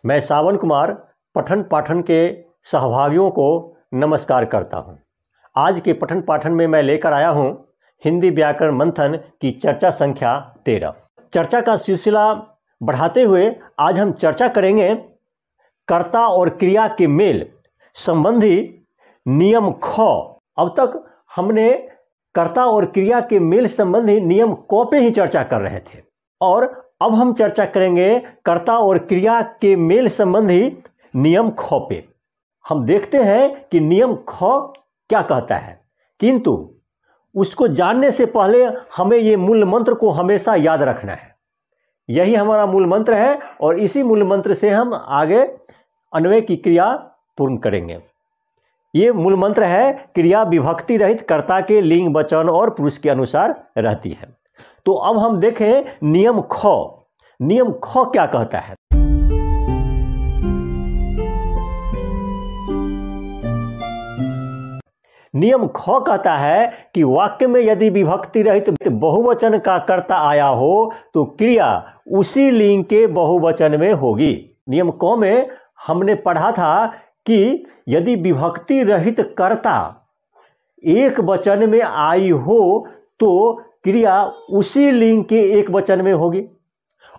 मैं सावन कुमार पठन पाठन के सहभागियों को नमस्कार करता हूं। आज के पठन पाठन में मैं लेकर आया हूं हिंदी व्याकरण मंथन की चर्चा संख्या 13। चर्चा का सिलसिला बढ़ाते हुए आज हम चर्चा करेंगे कर्ता और क्रिया के मेल संबंधी नियम ख। अब तक हमने कर्ता और क्रिया के मेल संबंधी नियम क पे ही चर्चा कर रहे थे और अब हम चर्चा करेंगे कर्ता और क्रिया के मेल संबंधी नियम ख पे। हम देखते हैं कि नियम ख क्या कहता है, किंतु उसको जानने से पहले हमें ये मूल मंत्र को हमेशा याद रखना है। यही हमारा मूल मंत्र है और इसी मूल मंत्र से हम आगे अन्वय की क्रिया पूर्ण करेंगे। ये मूल मंत्र है, क्रिया विभक्ति रहित कर्ता के लिंग वचन और पुरुष के अनुसार रहती है। तो अब हम देखें नियम ख। नियम ख क्या कहता है। नियम ख कहता है कि वाक्य में यदि विभक्ति रहित बहुवचन का कर्ता आया हो तो क्रिया उसी लिंग के बहुवचन में होगी। नियम क में हमने पढ़ा था कि यदि विभक्ति रहित कर्ता एक वचन में आई हो तो क्रिया उसी लिंग के एक वचन में होगी।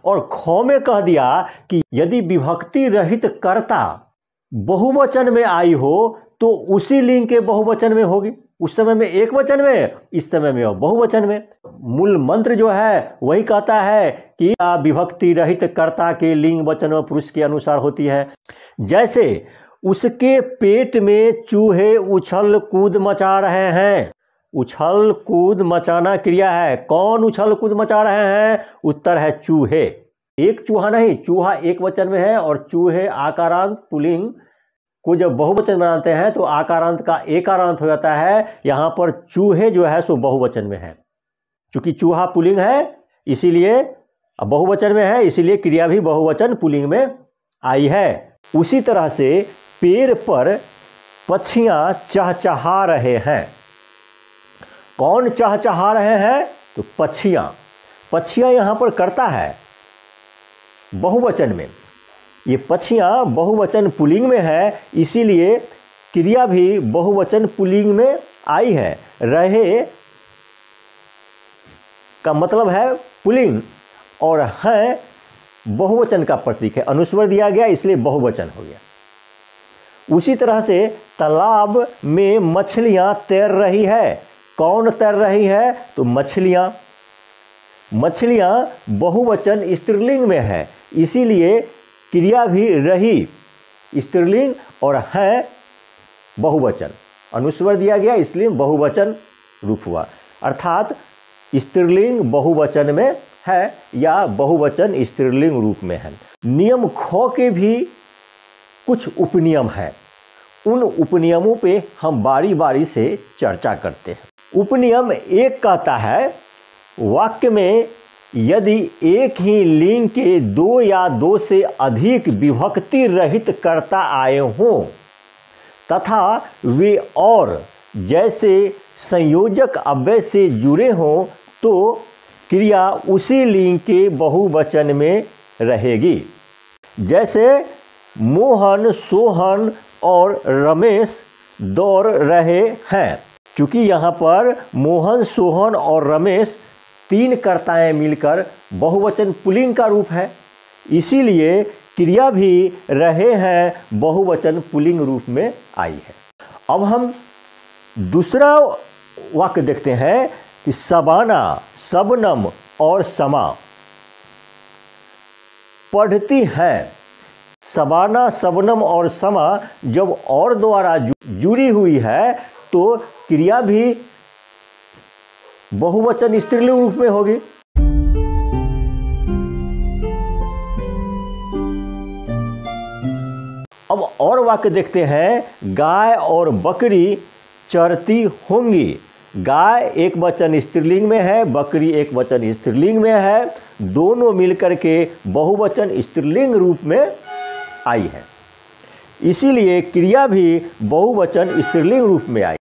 और ख में कह दिया कि यदि विभक्ति रहित कर्ता बहुवचन में आई हो तो उसी लिंग के बहुवचन में होगी। उस समय में एक वचन में, इस समय में बहुवचन में। मूल मंत्र जो है वही कहता है कि विभक्ति रहित कर्ता के लिंग वचन और पुरुष के अनुसार होती है। जैसे उसके पेट में चूहे उछल कूद मचा रहे हैं। उछल कूद मचाना क्रिया है। कौन उछल कूद मचा रहे हैं? उत्तर है चूहे। एक चूहा नहीं, चूहा एक वचन में है और चूहे आकारांत पुल्लिंग को जब बहुवचन बनाते हैं तो आकारांत का एकारांत हो जाता है। यहाँ पर चूहे जो है सो बहुवचन में है। चूंकि चूहा पुल्लिंग है इसीलिए बहुवचन में है, इसीलिए क्रिया भी बहुवचन पुल्लिंग में आई है। उसी तरह से पेड़ पर पक्षियां चहचहा रहे हैं। कौन चहचहा रहे हैं? तो पक्षियां। पक्षियां यहां पर कर्ता है बहुवचन में। ये पक्षियां बहुवचन पुल्लिंग में है, इसीलिए क्रिया भी बहुवचन पुल्लिंग में आई है। रहे का मतलब है पुल्लिंग और है बहुवचन का प्रतीक है। अनुस्वर दिया गया इसलिए बहुवचन हो गया। उसी तरह से तालाब में मछलियां तैर रही है। कौन तैर रही है? तो मछलियां। मछलियां बहुवचन स्त्रीलिंग में है, इसीलिए क्रिया भी रही स्त्रीलिंग और है बहुवचन। अनुस्वर दिया गया इसलिए बहुवचन रूप हुआ, अर्थात स्त्रीलिंग बहुवचन में है या बहुवचन स्त्रीलिंग रूप में है। नियम ख के भी कुछ उपनियम है। उन उपनियमों पे हम बारी बारी से चर्चा करते हैं। उपनियम एक कहता है वाक्य में यदि एक ही लिंग के दो या दो से अधिक विभक्ति रहित कर्ता आए हों तथा वे और जैसे संयोजक अव्यय से जुड़े हों तो क्रिया उसी लिंग के बहुवचन में रहेगी। जैसे मोहन, सोहन और रमेश दौड़ रहे हैं। क्योंकि यहाँ पर मोहन, सोहन और रमेश तीन कर्ताएं मिलकर बहुवचन पुल्लिंग का रूप है, इसीलिए क्रिया भी रहे हैं बहुवचन पुल्लिंग रूप में आई है। अब हम दूसरा वाक्य देखते हैं कि सबाना, सबनम और समा पढ़ती हैं। सबाना, सबनम और समा जब और द्वारा जुड़ी हुई है तो क्रिया भी बहुवचन स्त्रीलिंग रूप में होगी। अब और वाक्य देखते हैं, गाय और बकरी चरती होंगी। गाय एक वचन स्त्रीलिंग में है, बकरी एक वचन स्त्रीलिंग में है, दोनों मिलकर के बहुवचन स्त्रीलिंग रूप में आई है, इसीलिए क्रिया भी बहुवचन स्त्रीलिंग रूप में आई।